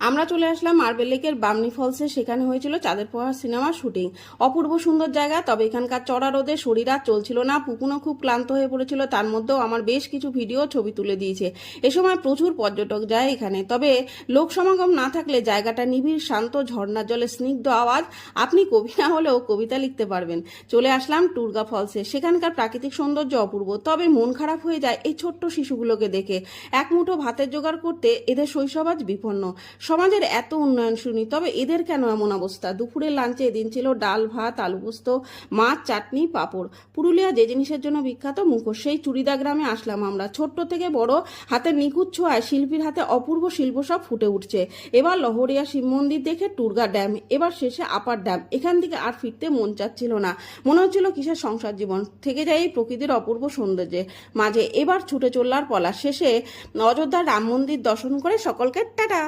আমরা চলে আসলাম মার্বেল লেকের বামনি ফলসে। সেখানে হয়েছিল চাঁদের পাহাড় সিনেমার শুটিং। অপূর্ব সুন্দর জায়গা, তবে এখানকার চড়া রোদে শরীর আর চলছিল না। পুকুনও খুব ক্লান্ত হয়ে পড়েছিল, তার মধ্যেও আমার বেশ কিছু ভিডিও ছবি তুলে দিয়েছে। এ সময় প্রচুর পর্যটক যায় এখানে, তবে লোক সমাগম না থাকলে জায়গাটা নিবিড়, শান্ত, ঝর্ণার জলে স্নিগ্ধ আওয়াজ। আপনি কবি না হলেও কবিতা লিখতে পারবেন। চলে আসলাম টুরগা ফলসে। সেখানকার প্রাকৃতিক সৌন্দর্য অপূর্ব, তবে মন খারাপ হয়ে যায় এই ছোট্ট শিশুগুলোকে দেখে। এক মুঠো ভাতের জোগাড় করতে এদের শৈশব আজ বিপন্ন। সমাজের এত উন্নয়ন শুনি, তবে এদের কেন এমন অবস্থা? দুপুরের লাঞ্চে এদিন ছিল ডাল ভাত, আলু পোস্ত, মাছ, চাটনি, পাঁপড়। পুরুলিয়া যে জিনিসের জন্য বিখ্যাত, মুখোশ। সেই চুড়িদা গ্রামে আসলাম আমরা। ছোট্ট থেকে বড়, হাতের নিখুঁত ছোঁয়ায় শিল্পীর হাতে অপূর্ব শিল্প সব ফুটে উঠছে। এবার লহরিয়া শিব মন্দির দেখে টুরগা ড্যাম, এবার শেষে আপার ড্যাম। এখান থেকে আর ফিরতে মন চাচ্ছিল না। মনে হচ্ছিল কিসের সংসার জীবন, থেকে যায় এই প্রকৃতির অপূর্ব সৌন্দর্যে মাঝে। এবার ছুটে চললার পলা। শেষে অযোধ্যার রাম মন্দির দর্শন করে সকলকে টাটা।